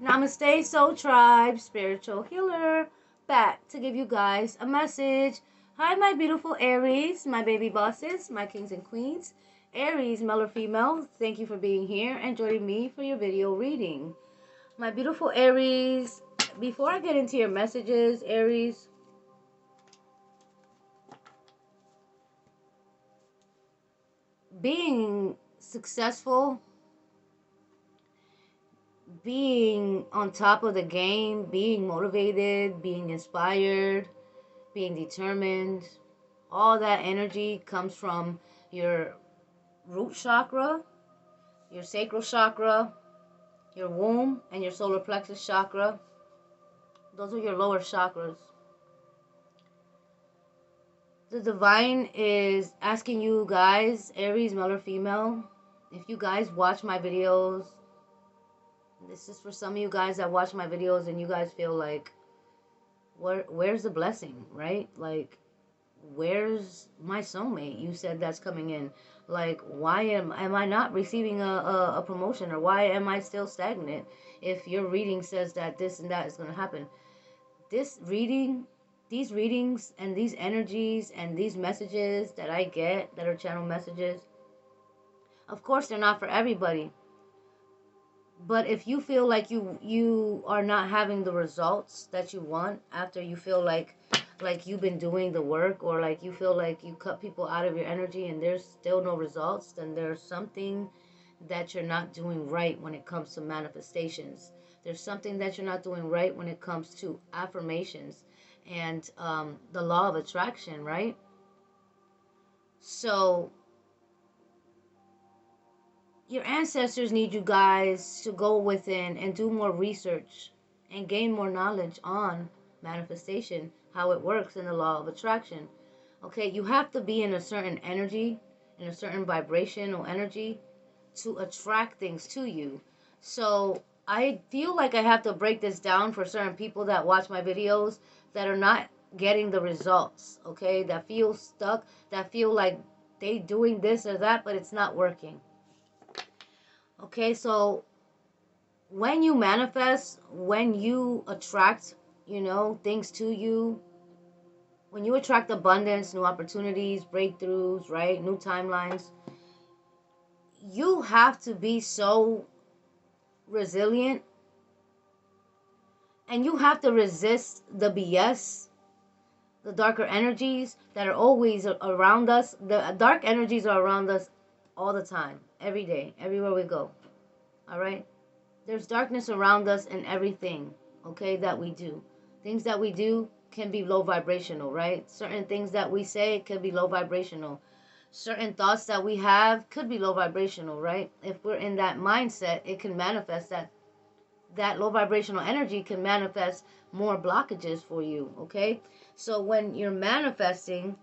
Namaste, Soul Tribe, spiritual healer, back to give you guys a message. Hi, my beautiful Aries, my baby bosses, my kings and queens. Aries, male or female, thank you for being here and joining me for your video reading. My beautiful Aries, before I get into your messages, Aries, being successful, being on top of the game, being motivated, being inspired, being determined, all that energy comes from your root chakra, your sacral chakra, your womb, and your solar plexus chakra. Those are your lower chakras. The divine is asking you guys, Aries, male or female, if you guys watch my videos, this is for some of you guys that watch my videos and you guys feel like, where's the blessing, right? Like, where's my soulmate? You said that's coming in. Like, why am I not receiving a promotion, or why am I still stagnant if your reading says that this and that is going to happen? These readings and these energies and these messages that I get that are channel messages, of course they're not for everybody. But if you feel like you are not having the results that you want after you feel like you've been doing the work, or like you feel like you cut people out of your energy and there's still no results, then there's something that you're not doing right when it comes to manifestations. There's something that you're not doing right when it comes to affirmations and the law of attraction, right? So your ancestors need you guys to go within and do more research and gain more knowledge on manifestation, how it works in the law of attraction. Okay, you have to be in a certain energy, in a certain vibrational energy to attract things to you. So I feel like I have to break this down for certain people that watch my videos that are not getting the results, okay, that feel stuck, that feel like they doing this or that, but it's not working. Okay, so when you manifest, when you attract, things to you, when you attract abundance, new opportunities, breakthroughs, right, new timelines, you have to be so resilient, and you have to resist the BS, the darker energies that are always around us. The dark energies are around us all the time, every day, everywhere we go. All right? There's darkness around us in everything, okay, that we do. Things that we do can be low vibrational, right? Certain things that we say can be low vibrational. Certain thoughts that we have could be low vibrational, right? If we're in that mindset, it can manifest that low vibrational energy can manifest more blockages for you, okay? So when you're manifesting,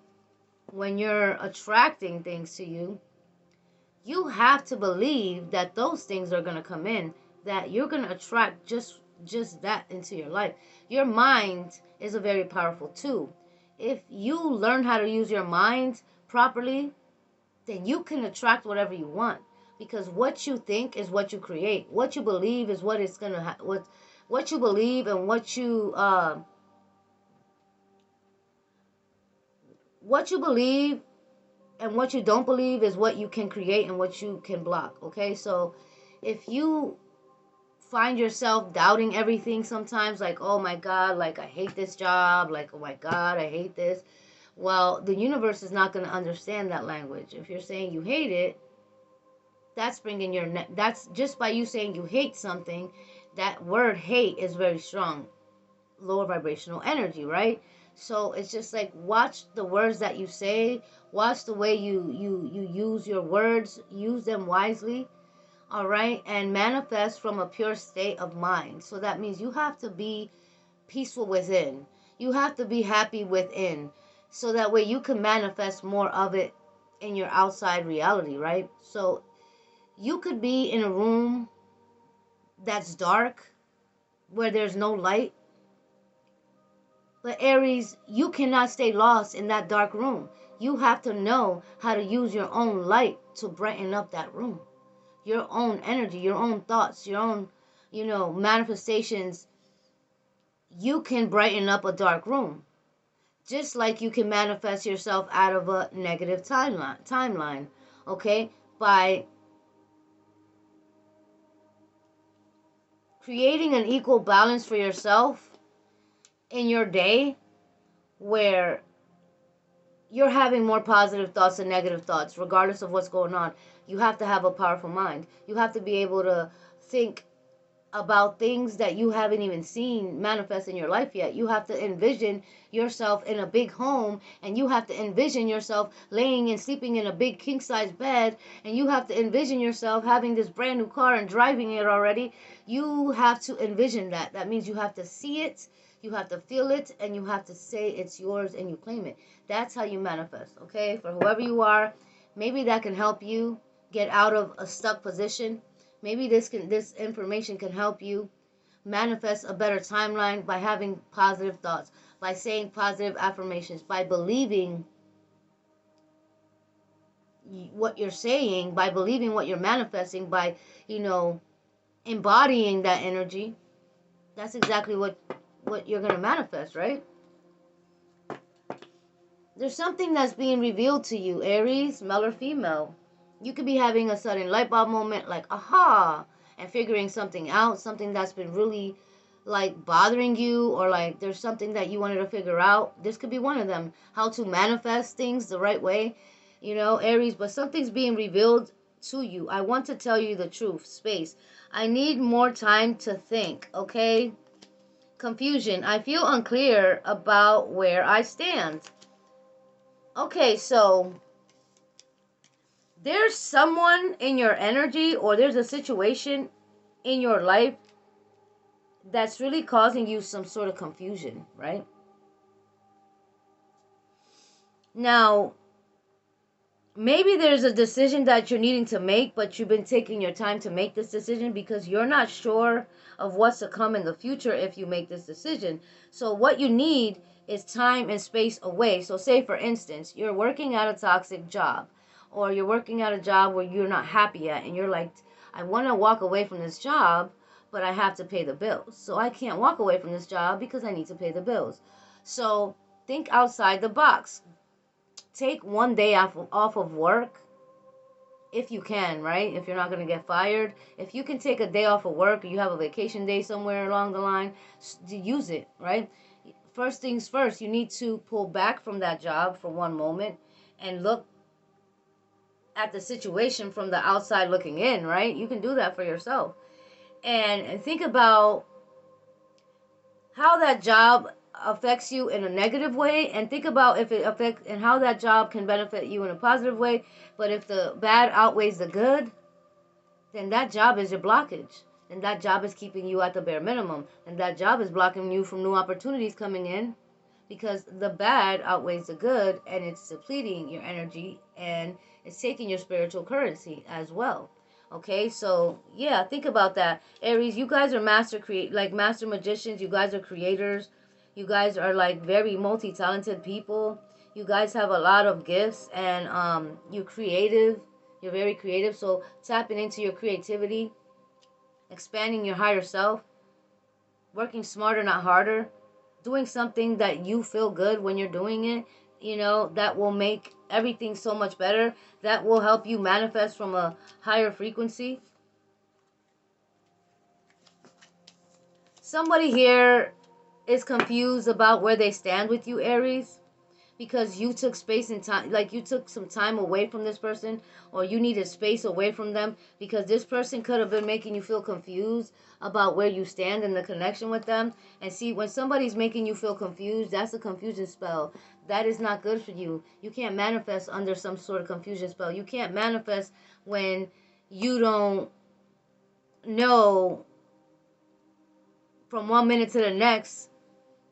when you're attracting things to you, you have to believe that those things are going to come in, that you're going to attract just that into your life. Your mind is a very powerful tool. If you learn how to use your mind properly, then you can attract whatever you want, because what you think is what you create. What you believe is what it's going to what you believe, and what you believe and what you don't believe is what you can create and what you can block, okay? So if you find yourself doubting everything sometimes, like, oh my God, like, I hate this job, like, oh my God, I hate this, well, the universe is not going to understand that language. If you're saying you hate it, that's bringing that's just by you saying you hate something. That word hate is very strong, lower vibrational energy, right? So it's just like, watch the words that you say, watch the way you use your words, use them wisely, all right, and manifest from a pure state of mind. So that means you have to be peaceful within, you have to be happy within, so that way you can manifest more of it in your outside reality, right? So you could be in a room that's dark, where there's no light. But Aries, you cannot stay lost in that dark room. You have to know how to use your own light to brighten up that room. Your own energy, your own thoughts, your own, manifestations, you can brighten up a dark room. Just like you can manifest yourself out of a negative timeline, okay? By creating an equal balance for yourself in your day where you're having more positive thoughts than negative thoughts, regardless of what's going on. You have to have a powerful mind. You have to be able to think about things that you haven't even seen manifest in your life yet. You have to envision yourself in a big home, and you have to envision yourself laying and sleeping in a big king size bed, and you have to envision yourself having this brand new car and driving it already. You have to envision that. That means you have to see it, you have to feel it, and you have to say it's yours and you claim it. That's how you manifest, okay? For whoever you are, maybe that can help you get out of a stuck position. Maybe this information can help you manifest a better timeline by having positive thoughts, by saying positive affirmations, by believing what you're saying, by believing what you're manifesting, by, embodying that energy. That's exactly what you're going to manifest, right? There's something that's being revealed to you, Aries, male or female. You could be having a sudden light bulb moment, like, aha, and figuring something out, something that's been really, like, bothering you, or, like, there's something that you wanted to figure out. This could be one of them. How to manifest things the right way, Aries, but something's being revealed to you. I want to tell you the truth, space. I need more time to think, okay? Confusion. I feel unclear about where I stand. Okay, so there's someone in your energy, or there's a situation in your life that's really causing you some sort of confusion, right? Now, maybe there's a decision that you're needing to make, but you've been taking your time to make this decision because you're not sure of what's to come in the future if you make this decision. So what you need is time and space away. So say, for instance, you're working at a toxic job, or you're working at a job where you're not happy at, and you're like, I want to walk away from this job, but I have to pay the bills. So I can't walk away from this job because I need to pay the bills. So think outside the box. Take one day off of work if you can, right? If you're not going to get fired. If you can take a day off of work, or you have a vacation day somewhere along the line, use it, right? First things first, you need to pull back from that job for one moment and look at the situation from the outside looking in, right? You can do that for yourself. And think about how that job affects you in a negative way, and think about if it affects and how that job can benefit you in a positive way. But if the bad outweighs the good, then that job is your blockage, and that job is keeping you at the bare minimum, and that job is blocking you from new opportunities coming in, because the bad outweighs the good, and it's depleting your energy, and it's taking your spiritual currency as well. Okay, so yeah, think about that, Aries. You guys are master magicians. You guys are creators. You guys are like very multi-talented people. You guys have a lot of gifts, and you're creative. You're very creative. So tapping into your creativity, expanding your higher self, working smarter, not harder, doing something that you feel good when you're doing it, that will make everything so much better. That will help you manifest from a higher frequency. Somebody here is confused about where they stand with you, Aries, because you took space and time, like you took some time away from this person, or you needed space away from them, because this person could have been making you feel confused about where you stand in the connection with them. And see, when somebody's making you feel confused, that's a confusion spell. That is not good for you. You can't manifest under some sort of confusion spell. You can't manifest when you don't know from one minute to the next.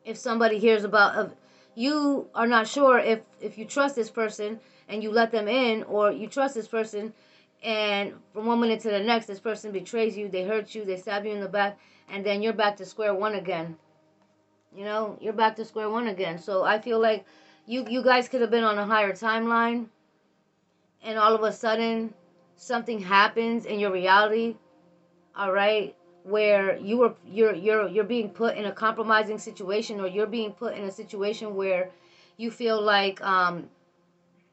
If somebody hears about, you are not sure if you trust this person and you let them in, or you trust this person and from one minute to the next this person betrays you, they hurt you, they stab you in the back, and then you're back to square one again. You're back to square one again. So I feel like you guys could have been on a higher timeline, and all of a sudden something happens in your reality, all right, where you're being put in a compromising situation, or you're being put in a situation where you feel like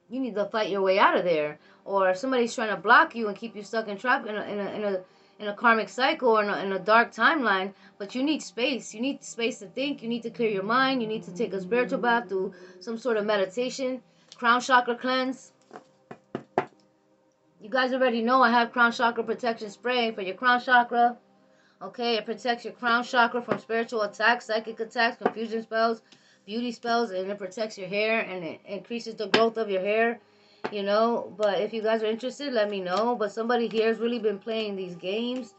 you need to fight your way out of there, or somebody's trying to block you and keep you stuck and trapped in a karmic cycle, or in a dark timeline. But you need space. You need space to think. You need to clear your mind. You need to take a spiritual bath, do some sort of meditation, crown chakra cleanse. You guys already know I have crown chakra protection spray for your crown chakra. Okay, it protects your crown chakra from spiritual attacks, psychic attacks, confusion spells, beauty spells, and it protects your hair, and it increases the growth of your hair, you know. But if you guys are interested, let me know. But somebody here has really been playing these games,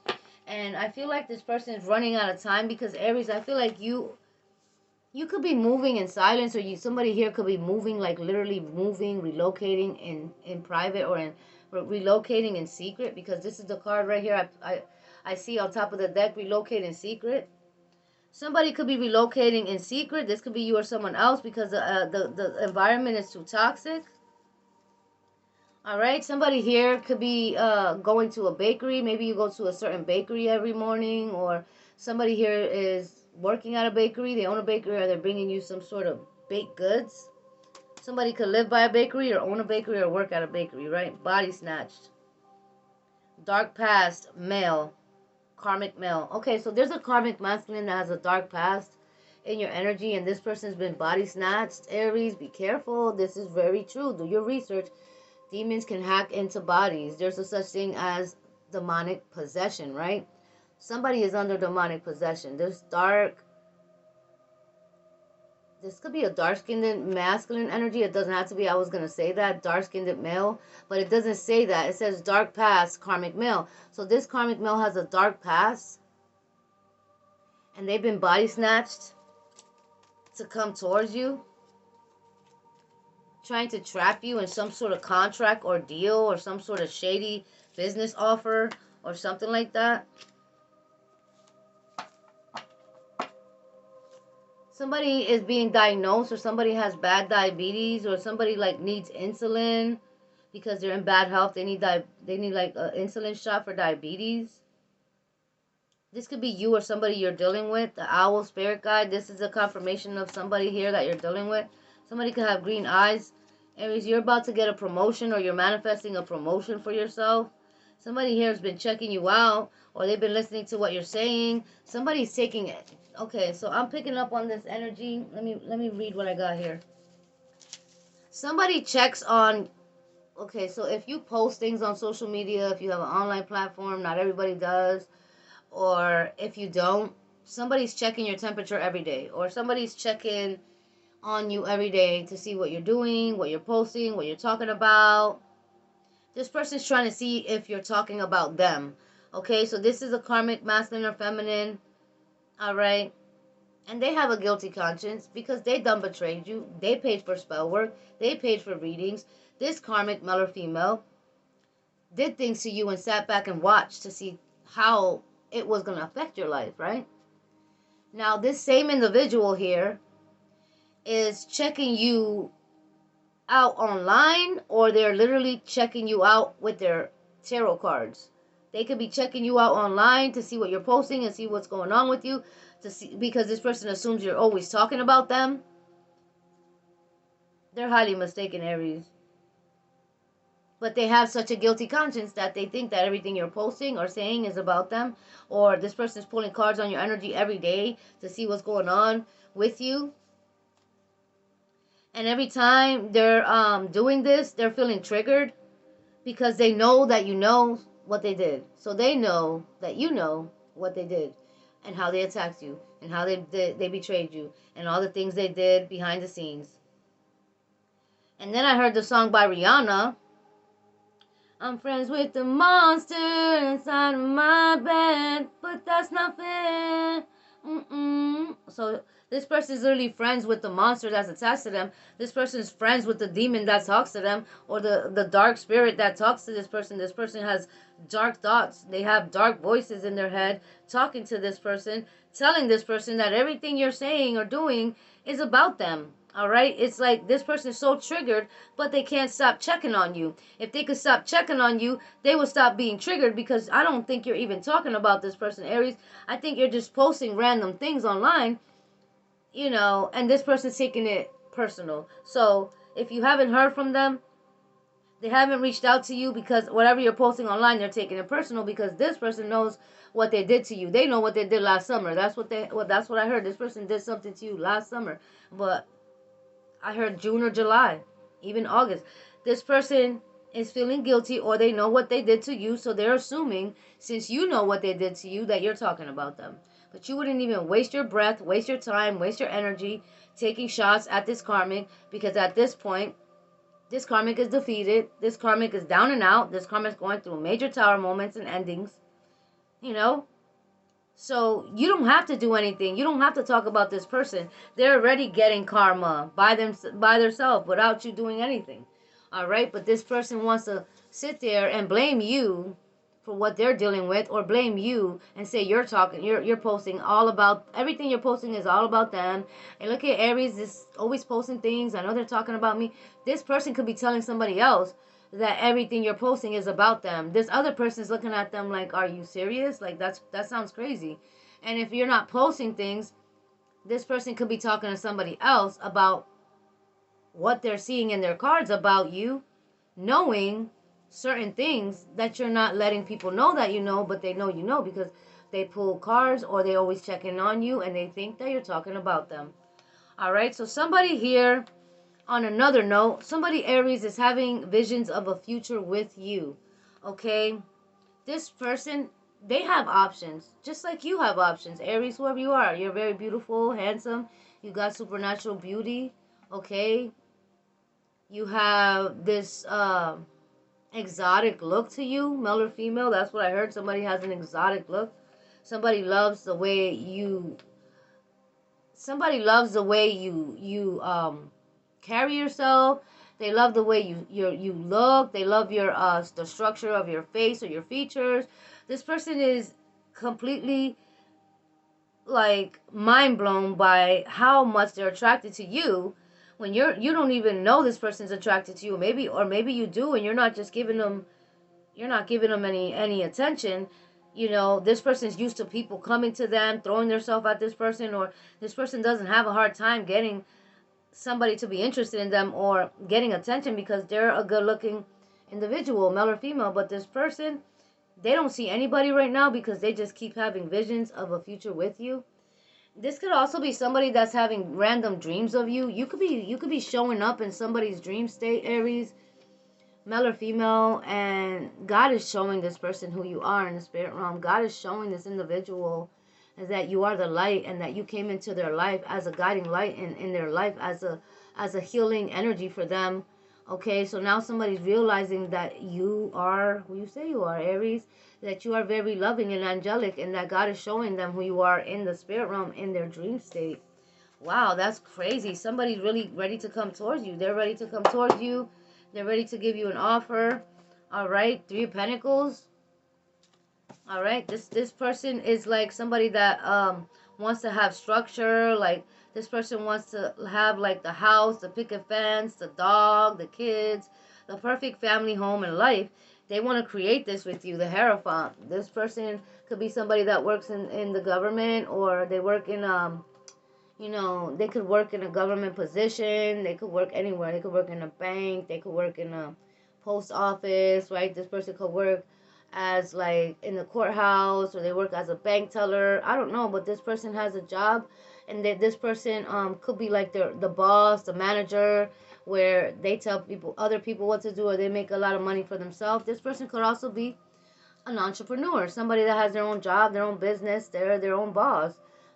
and I feel like this person is running out of time, because Aries, I feel like you could be moving in silence, or somebody here could be moving, like literally moving, relocating in private, or relocating in secret, because this is the card right here. I see on top of the deck, relocate in secret. Somebody could be relocating in secret. This could be you or someone else, because the environment is too toxic. All right, somebody here could be going to a bakery. Maybe you go to a certain bakery every morning, or somebody here is working at a bakery. They own a bakery, or they're bringing you some sort of baked goods. Somebody could live by a bakery, or own a bakery, or work at a bakery, right? Body snatched. Dark past, male. Karmic male. Okay, so there's a karmic masculine that has a dark past in your energy, and this person's been body snatched. Aries, be careful. This is very true. Do your research. Demons can hack into bodies. There's a such thing as demonic possession, right? Somebody is under demonic possession. This could be a dark-skinned masculine energy. It doesn't have to be. I was going to say that, dark-skinned male, but it doesn't say that. It says dark past, karmic male. So this karmic male has a dark past, and they've been body snatched to come towards you, trying to trap you in some sort of contract or deal, or some sort of shady business offer, or something like that. Somebody is being diagnosed, or somebody has bad diabetes, or somebody like needs insulin because they're in bad health. They need like an insulin shot for diabetes. This could be you or somebody you're dealing with. The owl spirit guide. This is a confirmation of somebody here that you're dealing with. Somebody could have green eyes. Aries, you're about to get a promotion, or you're manifesting a promotion for yourself. Somebody here has been checking you out, or they've been listening to what you're saying. Somebody's taking it. Okay, so I'm picking up on this energy. Let me read what I got here. Somebody checks on. Okay, so if you post things on social media, if you have an online platform, not everybody does, or if you don't, somebody's checking your temperature every day, or somebody's checking on you every day to see what you're doing, what you're posting, what you're talking about. This person's trying to see if you're talking about them. Okay, so this is a karmic masculine or feminine. All right. And they have a guilty conscience because they done betrayed you. They paid for spell work. They paid for readings. This karmic male or female did things to you and sat back and watched to see how it was going to affect your life, right? Now, this same individual here is checking you out online, or they're literally checking you out with their tarot cards. They could be checking you out online to see what you're posting and see what's going on with you, to see, because this person assumes you're always talking about them. They're highly mistaken, Aries. But they have such a guilty conscience that they think that everything you're posting or saying is about them, or this person's pulling cards on your energy every day to see what's going on with you. And every time they're doing this, they're feeling triggered because they know that you know what they did. So they know that you know what they did and how they attacked you and how they betrayed you and all the things they did behind the scenes. And then I heard the song by Rihanna. I'm friends with the monster inside of my bed, but that's not fair. So This person is literally friends with the monster that's attached to them. This person is friends with the demon that talks to them, or the dark spirit that talks to this person. This person has dark thoughts. They have dark voices in their head talking to this person, telling this person that everything you're saying or doing is about them. All right, it's like this person is so triggered, but they can't stop checking on you. If they could stop checking on you, they would stop being triggered, because I don't think you're even talking about this person, Aries. I think you're just posting random things online, and this person's taking it personal. So if you haven't heard from them, they haven't reached out to you, because whatever you're posting online, they're taking it personal, because this person knows what they did to you. They know what they did last summer. That's what I heard. This person did something to you last summer, but I heard June or July, even August. This person is feeling guilty, or they know what they did to you, so they're assuming, since you know what they did to you, that you're talking about them. But you wouldn't even waste your breath, waste your time, waste your energy taking shots at this karmic, because at this point, this karmic is defeated. This karmic is down and out. This karmic is going through major tower moments and endings, you know? So you don't have to do anything. You don't have to talk about this person. They're already getting karma by themselves without you doing anything. All right, but this person wants to sit there and blame you for what they're dealing with, or blame you and say you're posting all about, everything you're posting is all about them. And look at Aries, is always posting things. I know they're talking about me. This person could be telling somebody else that everything you're posting is about them. This other person is looking at them like, are you serious? Like, that sounds crazy. And if you're not posting things, this person could be talking to somebody else about what they're seeing in their cards about you, knowing certain things that you're not letting people know that you know, but they know you know, because they pull cards, or they always check in on you, and they think that you're talking about them. All right, so somebody here, on another note, somebody, Aries, is having visions of a future with you. Okay, this person, they have options, just like you have options. Aries, whoever you are, you're very beautiful, handsome, you got supernatural beauty. Okay, you have this exotic look to you, male or female. That's what I heard. Somebody has an exotic look. Somebody loves the way you carry yourself. They love the way you look. They love your the structure of your face or your features. This person is completely, like, mind blown by how much they're attracted to you, when you don't even know this person's attracted to you. Maybe you do, and you're not giving them any attention. This person's used to people coming to them, throwing themselves at this person, or this person doesn't have a hard time getting somebody to be interested in them or getting attention, because they're a good looking individual, male or female. But this person, they don't see anybody right now, because they just keep having visions of a future with you. This could also be somebody that's having random dreams of you. You could be showing up in somebody's dream state, Aries, male or female, and God is showing this person who you are in the spirit realm. God is showing this individual is that you are the light, and that you came into their life as a guiding light in their life, as a healing energy for them. Okay, so now somebody's realizing that you are who you say you are, Aries, that you are very loving and angelic, and that God is showing them who you are in the spirit realm, in their dream state. Wow, that's crazy. Somebody's really ready to come towards you. They're ready to come towards you. They're ready to give you an offer. All right, 3 of Pentacles. All right, this person is like somebody that wants to have structure. Like, this person wants to have, like, the house, the picket fence, the dog, the kids, the perfect family home and life. They want to create this with you, the Hierophant. This person could be somebody that works in the government, or they work in they could work in a government position. They could work anywhere. They could work in a bank. They could work in a post office, right? This person could work as, like, in the courthouse, or they work as a bank teller. I don't know, but this person has a job, and that this person could be like the boss, the manager, where they tell other people what to do, or they make a lot of money for themselves. This person could also be an entrepreneur, somebody that has their own job, their own business, they're their own boss.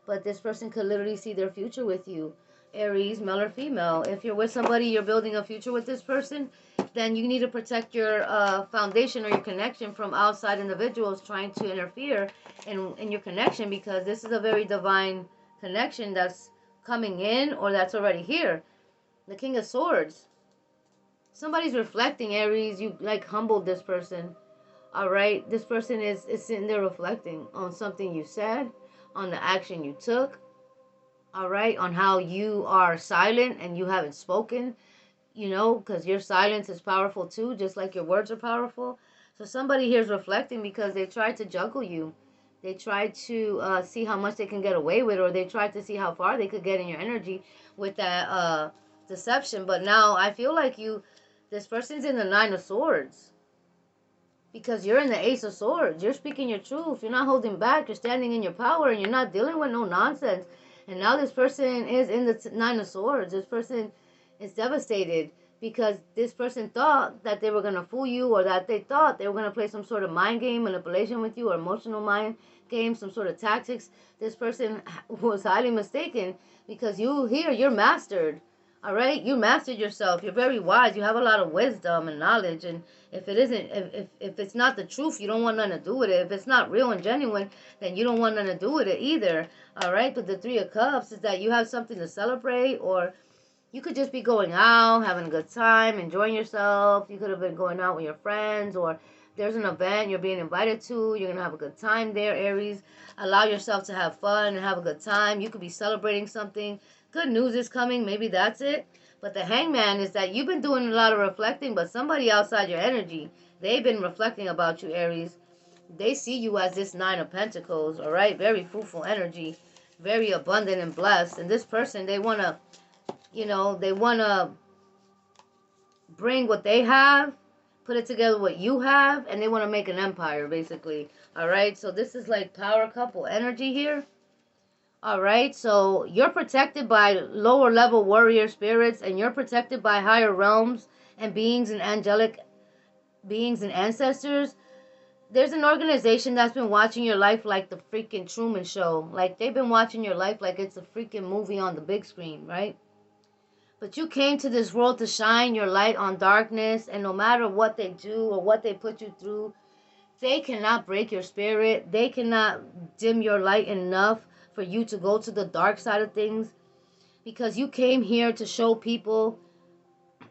But this person could literally see their future with you, Aries, male or female. If you're with somebody, you're building a future with this person, then you need to protect your foundation or your connection from outside individuals trying to interfere in your connection, because this is a very divine connection that's coming in or that's already here. The King of Swords. Somebody's reflecting, Aries. You like humbled this person. All right. This person is sitting there reflecting on something you said, on the action you took. All right. On how you are silent and you haven't spoken, you know, because your silence is powerful too, just like your words are powerful. So somebody here is reflecting because they tried to juggle you. They tried to see how much they can get away with, or they tried to see how far they could get in your energy with that deception. But now I feel like this person's in the Nine of Swords because you're in the Ace of Swords. You're speaking your truth. You're not holding back. You're standing in your power, and you're not dealing with no nonsense. And now this person is in the Nine of Swords. This person is devastated because this person thought that they were going to fool you, or that they thought they were going to play some sort of mind game, manipulation with you, or emotional mind game, some sort of tactics. This person was highly mistaken because you're mastered. All right, you mastered yourself. You're very wise. You have a lot of wisdom and knowledge. And if it isn't, if it's not the truth, you don't want nothing to do with it. If it's not real and genuine, then you don't want nothing to do with it either. All right, but the Three of Cups is that you have something to celebrate, or you could just be going out, having a good time, enjoying yourself. You could have been going out with your friends, or there's an event you're being invited to. You're going to have a good time there, Aries. Allow yourself to have fun and have a good time. You could be celebrating something. Good news is coming. Maybe that's it. But the Hangman is that you've been doing a lot of reflecting, but somebody outside your energy, they've been reflecting about you, Aries. They see you as this Nine of Pentacles, all right? Very fruitful energy, very abundant and blessed. And this person, they want to, they want to bring what they have, put it together what you have, and they want to make an empire, basically. All right? So this is like power couple energy here. All right, so you're protected by lower level warrior spirits, and you're protected by higher realms and beings and angelic beings and ancestors. There's an organization that's been watching your life like the freaking Truman Show. Like, they've been watching your life like it's a freaking movie on the big screen, right? But you came to this world to shine your light on darkness, and no matter what they do or what they put you through, they cannot break your spirit. They cannot dim your light enough for you to go to the dark side of things, because you came here to show people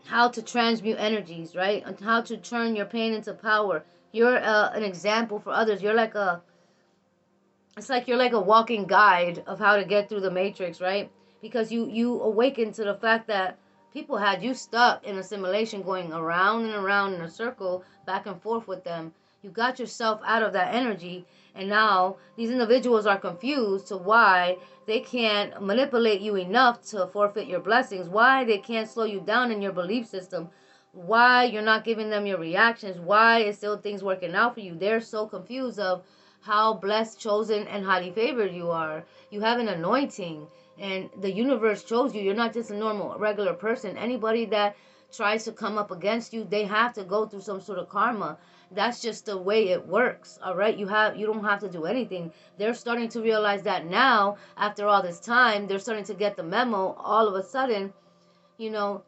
how to transmute energies, right? And how to turn your pain into power. You're an example for others. It's like you're like a walking guide of how to get through the matrix, right? Because you awaken to the fact that people had you stuck in assimilation, going around and around in a circle, back and forth with them. You got yourself out of that energy, and now these individuals are confused to why they can't manipulate you enough to forfeit your blessings, why they can't slow you down in your belief system, why you're not giving them your reactions, why is still things working out for you. They're so confused of how blessed, chosen, and highly favored you are. You have an anointing, and the universe chose you. You're not just a normal, regular person. Anybody that tries to come up against you, they have to go through some sort of karma. That's just the way it works. All right, you don't have to do anything. They're starting to realize that now, after all this time. They're starting to get the memo. All of a sudden,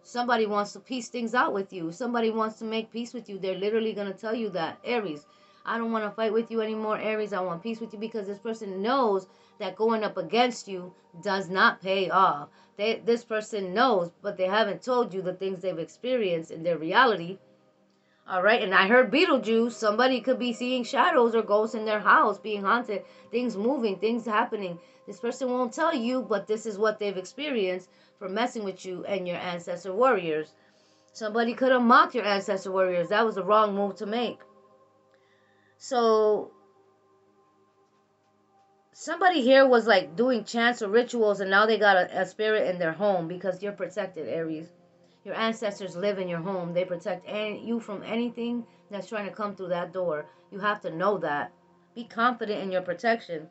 somebody wants to piece things out with you. Somebody wants to make peace with you. They're literally going to tell you that, Aries, I don't want to fight with you anymore, Aries. I want peace with you, because this person knows that going up against you does not pay off. This person knows, but they haven't told you the things they've experienced in their reality. All right, and I heard Beetlejuice. Somebody could be seeing shadows or ghosts in their house, being haunted, things moving, things happening. This person won't tell you, but this is what they've experienced for messing with you and your ancestor warriors. Somebody could have mocked your ancestor warriors. That was the wrong move to make. So somebody here was like doing chants or rituals, and now they got a spirit in their home, because you're protected, Aries. Your ancestors live in your home. They protect you from anything that's trying to come through that door. You have to know that. Be confident in your protection.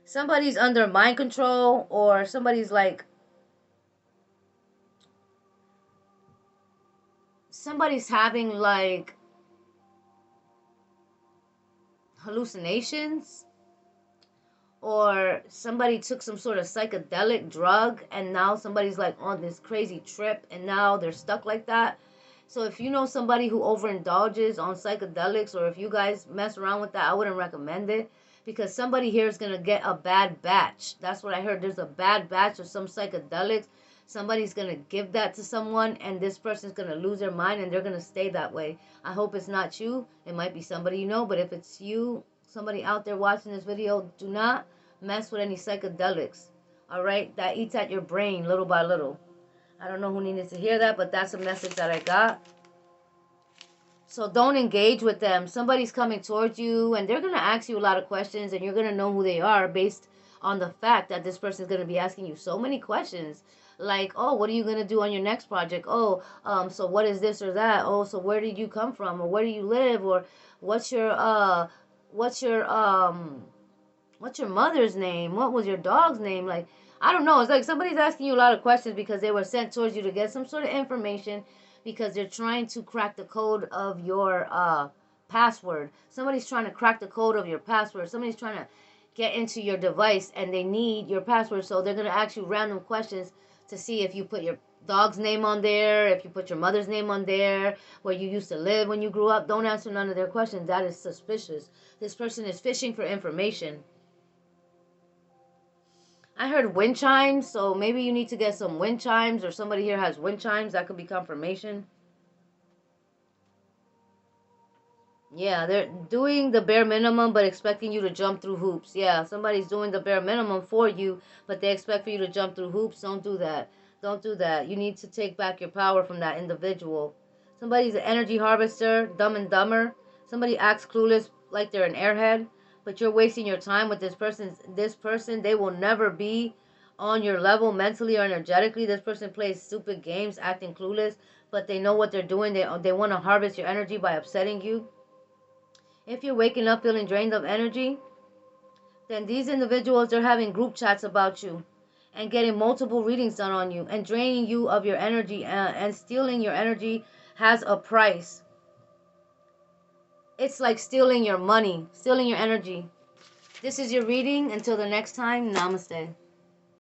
Somebody's under mind control, or somebody's having like hallucinations, or somebody took some sort of psychedelic drug, and now somebody's like on this crazy trip, and now they're stuck like that. So if you know somebody who overindulges on psychedelics, or if you guys mess around with that, I wouldn't recommend it, because somebody here is going to get a bad batch. That's what I heard. There's a bad batch of some psychedelics. Somebody's going to give that to someone, and this person's going to lose their mind, and they're going to stay that way. I hope it's not you. It might be somebody you know, but if it's you, somebody out there watching this video, do not mess with any psychedelics. All right? That eats at your brain little by little. I don't know who needed to hear that, but that's a message that I got. So don't engage with them. Somebody's coming towards you, and they're going to ask you a lot of questions, and you're going to know who they are based on the fact that this person is going to be asking you so many questions. Like, oh, what are you going to do on your next project? Oh, so what is this or that? Oh, so where did you come from? Or where do you live? Or what's your mother's name? What was your dog's name? Like, I don't know. It's like somebody's asking you a lot of questions because they were sent towards you to get some sort of information, because they're trying to crack the code of your password. Somebody's trying to crack the code of your password. Somebody's trying to get into your device, and they need your password. So they're going to ask you random questions to see if you put your dog's name on there, if you put your mother's name on there, where you used to live when you grew up. Don't answer none of their questions. That is suspicious. This person is fishing for information. I heard wind chimes, so maybe you need to get some wind chimes, or somebody here has wind chimes. That could be confirmation. Yeah, they're doing the bare minimum, but expecting you to jump through hoops. Yeah, somebody's doing the bare minimum for you, but they expect for you to jump through hoops. Don't do that. Don't do that. You need to take back your power from that individual. Somebody's an energy harvester, Dumb and Dumber. Somebody acts clueless like they're an airhead, but you're wasting your time with this person. This person, they will never be on your level mentally or energetically. This person plays stupid games, acting clueless, but they know what they're doing. They want to harvest your energy by upsetting you. If you're waking up feeling drained of energy, then these individuals are having group chats about you and getting multiple readings done on you and draining you of your energy, and stealing your energy has a price. It's like stealing your money, stealing your energy. This is your reading. Until the next time, namaste.